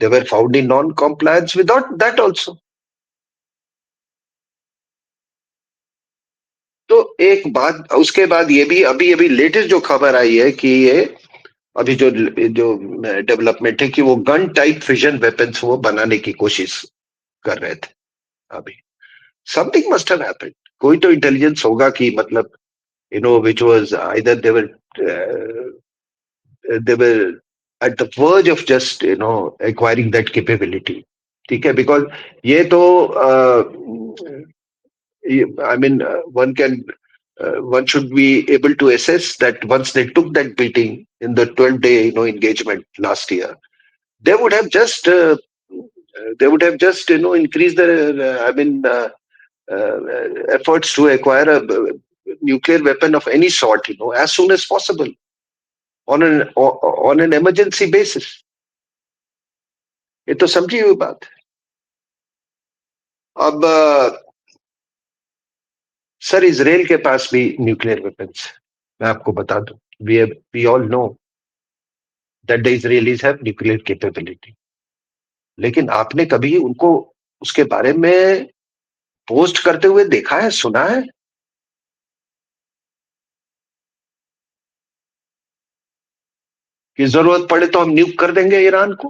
They were found in non compliance without that also. तो एक बात, उसके बाद ये भी अभी अभी लेटेस्ट जो खबर आई है कि ये अभी जो जो डेवलपमेंट है कि वो गन टाइप फिजन वेपन्स वो बनाने की कोशिश कर रहे थे अभी। Something must have happened. कोई तो इंटेलिजेंस होगा कि मतलब which was either they were at the verge of just acquiring that capability. ठीक है, बिकॉज ये तो I mean one should be able to assess that once they took that beating in the 12-day engagement last year, they would have just increased their efforts to acquire a nuclear weapon of any sort as soon as possible on an emergency basis. ये तो समझी हुई बात है। अब sir Israel के पास भी nuclear weapons, मैं आपको बता दूं, we all know that the Israelis have nuclear capability, लेकिन आपने कभी उनको उसके बारे में पोस्ट करते हुए देखा है, सुना है? कि जरूरत पड़े तो हम न्यूक कर देंगे ईरान को?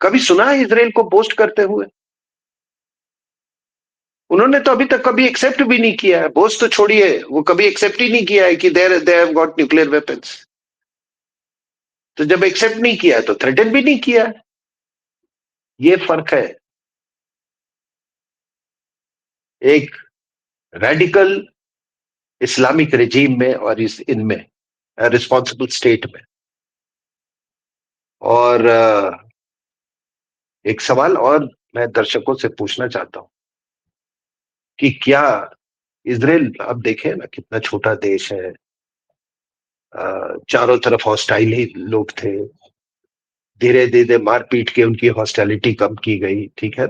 कभी सुना है इजराइल को पोस्ट करते हुए? उन्होंने तो अभी तक कभी एक्सेप्ट भी नहीं किया है, बोझ तो छोड़िए, वो कभी एक्सेप्ट ही नहीं किया है कि they have got nuclear weapons. तो जब एक्सेप्ट नहीं किया है तो थ्रेटन भी नहीं किया है। ये फर्क है एक रेडिकल इस्लामिक रिजीम में और इस इनमें रिस्पॉन्सिबल स्टेट में। और एक सवाल और मैं दर्शकों से पूछना चाहता हूं कि क्या इजराइल, अब देखें ना कितना छोटा देश है, चारों तरफ हॉस्टाइल ही लोग थे, धीरे धीरे मार पीट के उनकी हॉस्टाइलिटी कम की गई, ठीक है,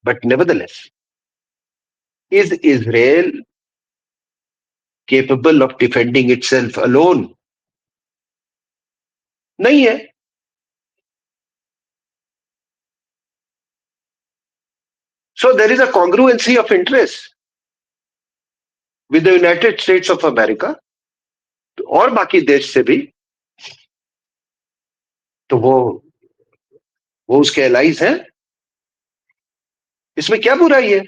but nevertheless is Israel capable of defending itself alone? नहीं है। So there is a congruency of interest with the United States of America और बाकी देश से भी, तो वो उसके एलाइज हैं। इसमें क्या बुराई है?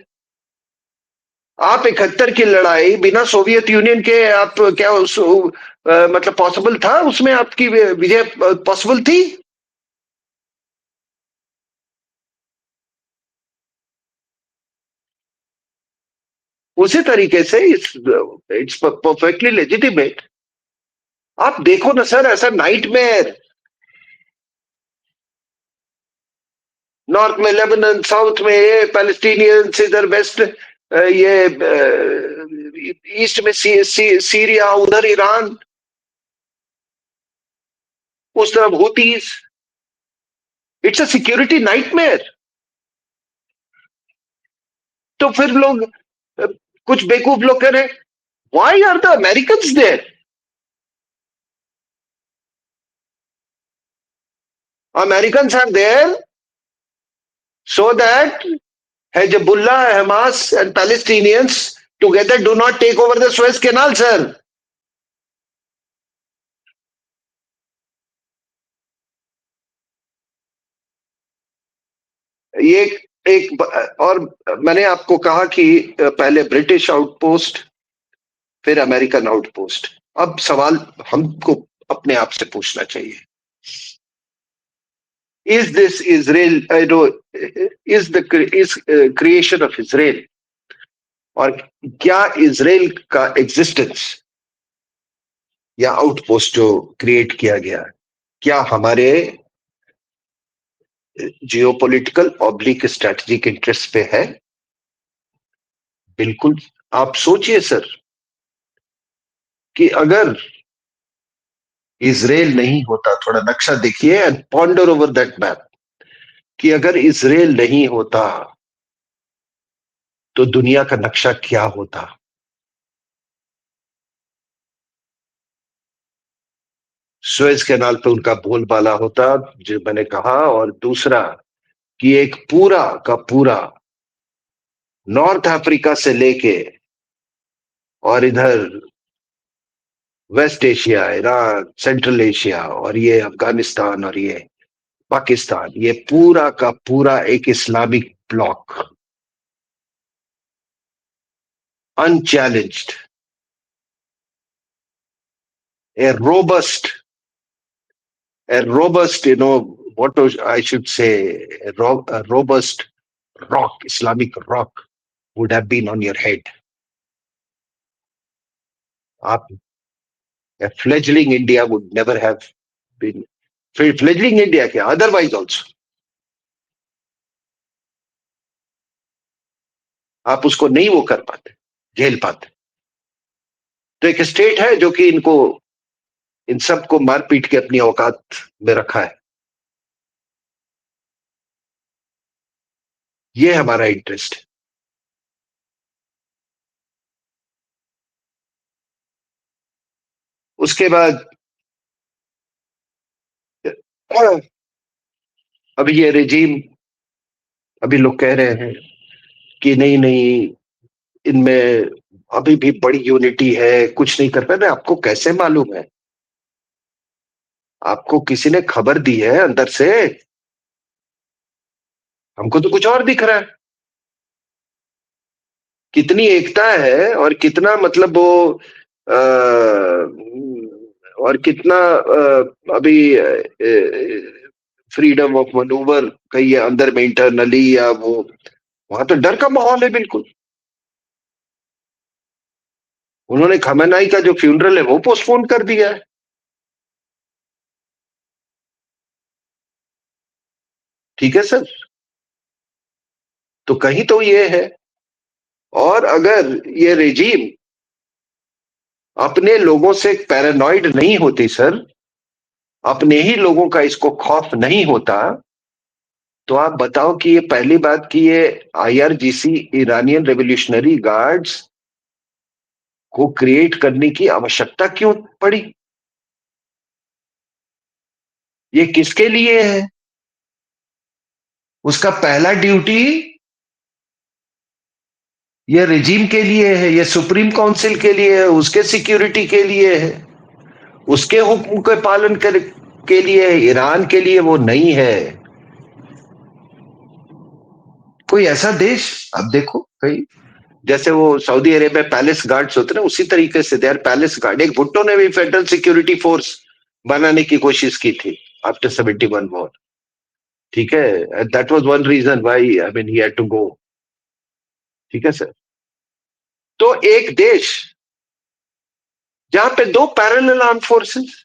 आप 71 की लड़ाई बिना सोवियत यूनियन के आप क्या मतलब पॉसिबल था उसमें आपकी विजय पॉसिबल थी? उसी तरीके से इट्स परफेक्टली लेजिटिमेट। आप देखो ना सर, ऐसा नाइटमेयर, नॉर्थ में लेबनान, साउथ में ये पैलेस्टीनियंस, इधर वेस्ट ये ईस्ट में सीरिया, उधर ईरान, उस तरफ Houthis. It's a security nightmare. तो फिर लोग कुछ बेवकूफ लोग कह रहे, why are the Americans there? Americans are there so that Hezbollah, Hamas, and Palestinians together do not take over the Suez Canal, sir. ये एक और मैंने आपको कहा कि पहले ब्रिटिश आउटपोस्ट, फिर अमेरिकन आउटपोस्ट। अब सवाल हमको अपने आप से पूछना चाहिए, is this Israel, is the creation of Israel, और क्या इजराइल का एग्जिस्टेंस या आउटपोस्ट जो क्रिएट किया गया, क्या हमारे जियोपॉलिटिकल ऑब्लिक स्ट्रेटेजिक इंटरेस्ट पे है? बिल्कुल। आप सोचिए सर कि अगर इजराइल नहीं होता, थोड़ा नक्शा देखिए and ponder over that map, कि अगर इजराइल नहीं होता तो दुनिया का नक्शा क्या होता? सुएज कैनाल पे उनका बोलबाला होता, जो मैंने कहा। और दूसरा कि एक पूरा का पूरा नॉर्थ अफ्रीका से लेके और इधर West Asia, Iran, Central Asia, और ये अफगानिस्तान, और ये पाकिस्तान, ये पूरा का पूरा एक Islamic block, unchallenged, a robust, what I should say, a robust rock, Islamic rock would have been on your head. आप, a fledgling India would never have been, fledgling India क्या, otherwise also, आप उसको नहीं वो कर पाते, झेल पाते। तो एक स्टेट है जो कि इनको, इन सबको मार पीट के अपनी औकात में रखा है। ये हमारा इंटरेस्ट है। उसके बाद अभी ये रेजीम, अभी लोग कह रहे हैं कि नहीं नहीं, इनमें अभी भी बड़ी यूनिटी है, कुछ नहीं कर पाए। आपको कैसे मालूम है? आपको किसी ने खबर दी है अंदर से? हमको तो कुछ और दिख रहा है। कितनी एकता है और कितना मतलब वो और कितना अभी फ्रीडम ऑफ मनूवर कही है अंदर में इंटरनली, या वो वहां तो डर का माहौल है बिल्कुल। उन्होंने खमेनाई का जो फ्यूनरल है वो पोस्टपोन कर दिया है। ठीक है सर, तो कहीं तो ये है। और अगर ये रेजीम अपने लोगों से पैरानॉइड नहीं होती सर, अपने ही लोगों का इसको खौफ नहीं होता, तो आप बताओ कि ये पहली बात कि ये आईआरजीसी, ईरानियन रेवोल्यूशनरी गार्ड्स को क्रिएट करने की आवश्यकता क्यों पड़ी? ये किसके लिए है? उसका पहला ड्यूटी ये रेजिम के लिए है, ये सुप्रीम काउंसिल के लिए है, उसके सिक्योरिटी के लिए है, उसके हुक्म के पालन के लिए है। ईरान के लिए वो नहीं है। कोई ऐसा देश अब देखो कहीं, जैसे वो सऊदी अरेबिया पैलेस गार्ड्स होते हैं, उसी तरीके से दे आर पैलेस गार्ड। एक भुट्टो ने भी फेडरल सिक्योरिटी फोर्स बनाने की कोशिश की थी आफ्टर 71 वॉर। ठीक है, that was one reason why I mean he had to go. ठीक है सर। तो एक देश जहां पे दो पैरेलल आर्म फोर्सेस,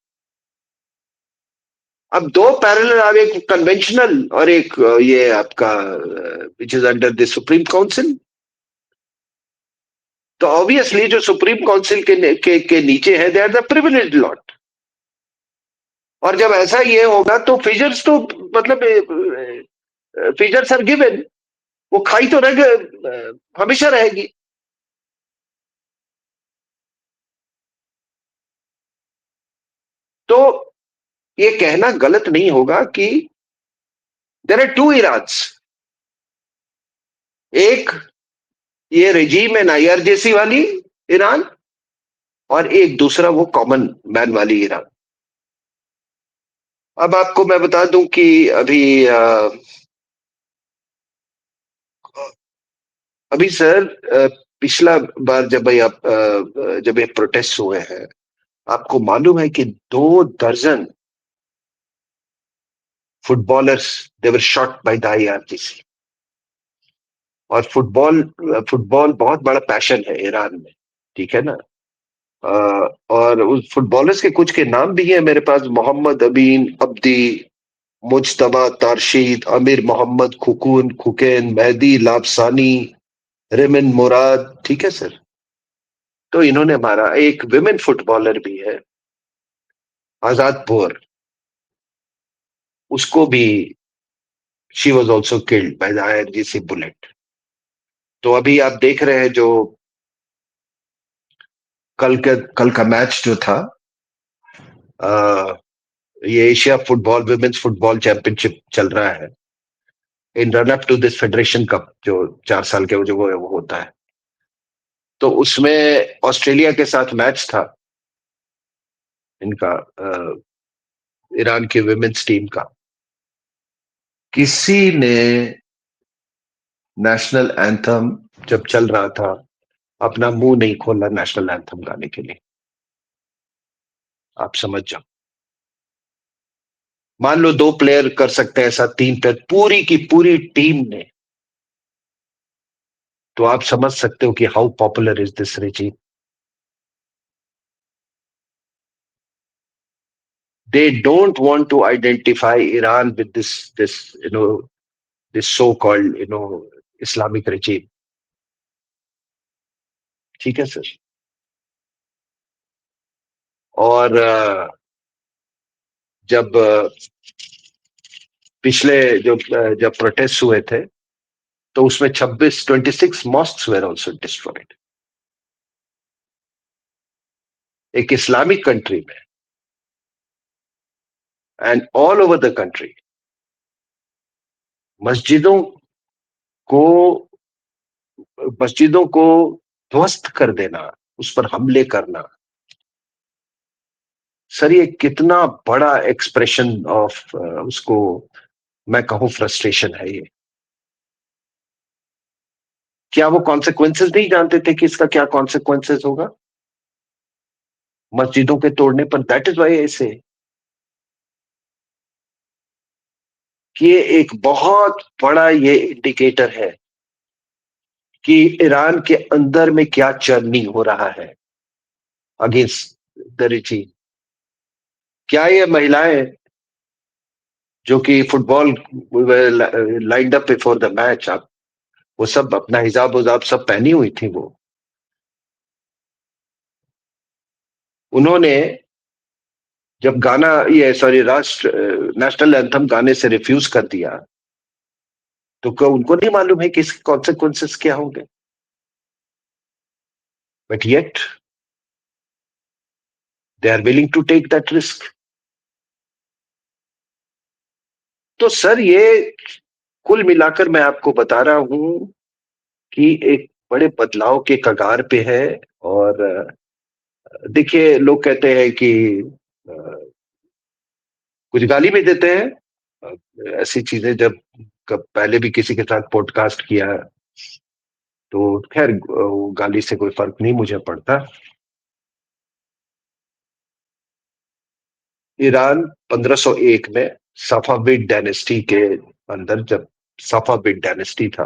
अब दो पैरेलल, अब एक कन्वेंशनल और एक ये आपका which is under the supreme council. तो ऑब्वियसली जो सुप्रीम काउंसिल के नीचे है, they are the privileged lot. और जब ऐसा ये होगा तो फिजर्स तो मतलब फिजर्स आर गिवन, वो खाई तो हमेशा रहेगी। तो ये कहना गलत नहीं होगा कि देर आर टू ईरान्स, एक ये रेजीम एंड आईआरजेसी वाली ईरान, और एक दूसरा वो कॉमन मैन वाली ईरान। अब आपको मैं बता दूं कि अभी सर पिछला बार जब ये प्रोटेस्ट हुए हैं, आपको मालूम है कि 2 दर्जन footballers they were shot by the IRGC. और फुटबॉल बहुत बड़ा पैशन है ईरान में, ठीक है ना। और उस फुटबॉलर्स के कुछ के नाम भी हैं मेरे पास: मोहम्मद अमीन अब्दी, मुज्तबा तारशीद, अमीर मोहम्मद खुकून खुकैन, मेहदी लाबसानी, रेमिन मुराद, ठीक है सर। तो इन्होंने मारा। एक विमेन फुटबॉलर भी है, आजाद पोर, उसको भी she was also killed by the IRGC bullet. तो अभी आप देख रहे हैं जो कल का मैच जो था, ये Asia football women's football championship चल रहा है in run up to this Federation Cup, जो 4 साल के वो होता है। तो उसमें ऑस्ट्रेलिया के साथ मैच था इनका, ईरान की विमेन्स टीम का। किसी ने नेशनल एंथम जब चल रहा था अपना मुंह नहीं खोला नेशनल एंथम गाने के लिए। आप समझ जाओ। मान लो 2 प्लेयर कर सकते हैं ऐसा, 3 प्लेयर, पूरी की पूरी टीम ने। तो आप समझ सकते हो कि how popular is this regime. They don't want to identify Iran with this this so-called Islamic regime, ठीक है सर। और जब पिछले जब प्रोटेस्ट हुए थे तो उसमें 26 मॉस्क्स वेर आल्सो डिस्ट्रॉयड, एक इस्लामिक कंट्री में। And all over the country मस्जिदों को मस्जिदों को ध्वस्त कर देना, उस पर हमले करना, सर ये कितना बड़ा एक्सप्रेशन ऑफ उसको मैं कहूं फ्रस्ट्रेशन है ये। क्या वो कॉन्सिक्वेंसेस नहीं जानते थे कि इसका क्या कॉन्सिक्वेंसेस होगा मस्जिदों के तोड़ने पर? दैट इज वाई ऐसे कि ये एक बहुत बड़ा ये इंडिकेटर है कि ईरान के अंदर में क्या चर्निंग हो रहा है अगेंस्ट द रिजीम। क्या ये महिलाएं जो कि football lined up before the match, आप वो सब अपना हिजाब उजाब सब पहनी हुई थी, वो उन्होंने जब गाना ये सॉरी राष्ट्र नेशनल एंथम गाने से रिफ्यूज कर दिया तो क्या उनको नहीं मालूम है कि इसके कॉन्सिक्वेंसेस क्या होंगे? But yet they are willing to take that risk. तो सर ये कुल मिलाकर मैं आपको बता रहा हूं कि एक बड़े बदलाव के कगार पे है। और देखिए लोग कहते हैं कि अ, कुछ गाली भी देते हैं। ऐसी चीजें जब कब पहले भी किसी के साथ पॉडकास्ट किया तो खैर वो गाली से कोई फर्क नहीं मुझे पड़ता। ईरान 1501 में सफाविड डायनेस्टी के अंदर, जब सफाविड डायनेस्टी था,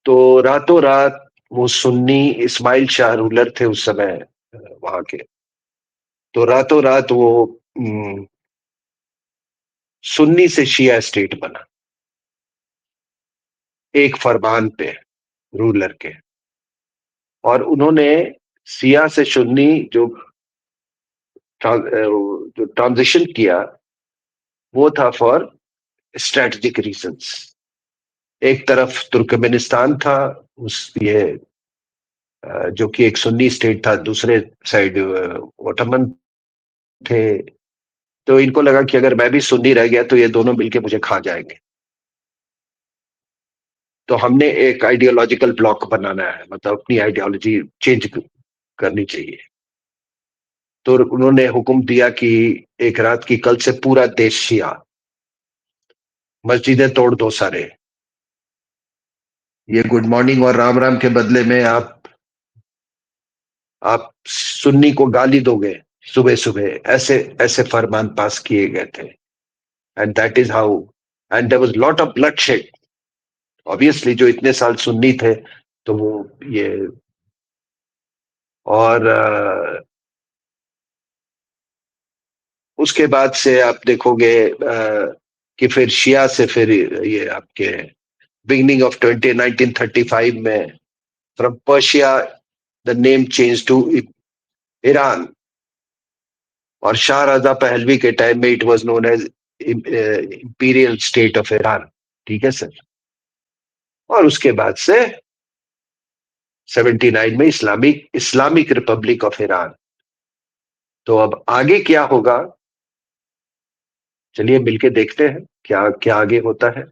तो रातों रात वो सुन्नी इस्माइल शाह रूलर थे उस समय वहां के। तो रातों रात वो सुन्नी से शिया स्टेट बना एक फरमान पे रूलर के। और उन्होंने शिया से सुन्नी जो ट्रांजिशन किया वो था फॉर स्ट्रेटेजिक रीजंस। एक तरफ तुर्कमेनिस्तान था, उस ये जो कि एक सुन्नी स्टेट था, दूसरे साइड ओटोमन थे। तो इनको लगा कि अगर मैं भी सुन्नी रह गया तो ये दोनों मिलके मुझे खा जाएंगे। तो हमने एक आइडियोलॉजिकल ब्लॉक बनाना है, मतलब अपनी आइडियोलॉजी चेंज करनी चाहिए। तो उन्होंने हुक्म दिया कि एक रात की कल से पूरा देश शिया, मस्जिदें तोड़ दो सारे। ये गुड मॉर्निंग और राम राम के बदले में आप आप सुन्नी को गाली दोगे सुबह सुबह, ऐसे ऐसे फरमान पास किए गए थे। And that is how, and there was lot of bloodshed. Obviously जो इतने साल सुन्नी थे तो वो ये, और उसके बाद से आप देखोगे कि फिर शिया से फिर ये आपके बिगनिंग ऑफ 1935 में from Persia the name change to Iran, और शाह रजा पहलवी के टाइम में it was known as imperial state of Iran. ठीक है सर। और उसके बाद से 79 में Islamic Islamic republic of Iran. तो अब आगे क्या होगा, चलिए मिलके देखते हैं क्या क्या आगे होता है।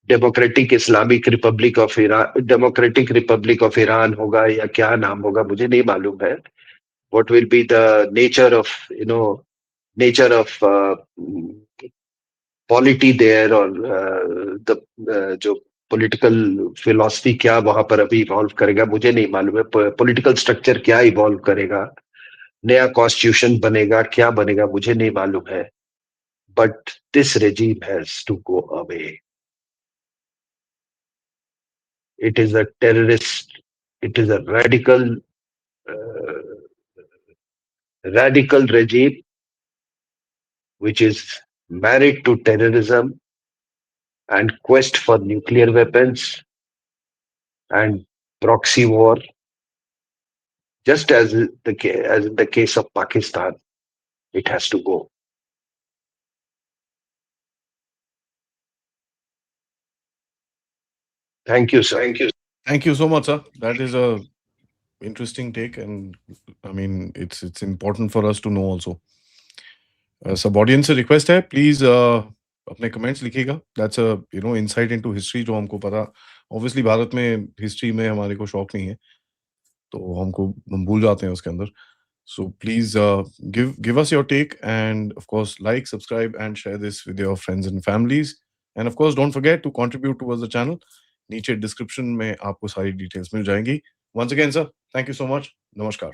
Democratic Islamic republic of Iran, democratic republic of Iran होगा या क्या नाम होगा मुझे नहीं मालूम है। What will be the nature of nature of polity there, और जो पॉलिटिकल फिलॉसफी क्या वहां पर अभी इवॉल्व करेगा मुझे नहीं मालूम है। पॉलिटिकल स्ट्रक्चर क्या इवॉल्व करेगा, नया कॉन्स्टिट्यूशन बनेगा क्या बनेगा मुझे नहीं मालूम है। But this regime has to go away. It is a terrorist, it is a uh, radical regime which is married to terrorism and quest for nuclear weapons and proxy war, just as in the case of Pakistan. It has to go. Thank you, sir. Thank you so much, sir. That is a interesting take, and I mean, it's important for us to know also. सब audience से request है, please अपने comments लिखिएगा। That's a insight into history जो हमको पता, obviously Bharat में history में हमारे को शौक नहीं है, तो हम भूल जाते हैं उसके अंदर। So please give us your take, and of course like, subscribe and share this with your friends and families, and of course don't forget to contribute towards the channel। नीचे डिस्क्रिप्शन में आपको सारी डिटेल्स मिल जाएंगी। Once again sir, thank you so much। नमस्कार।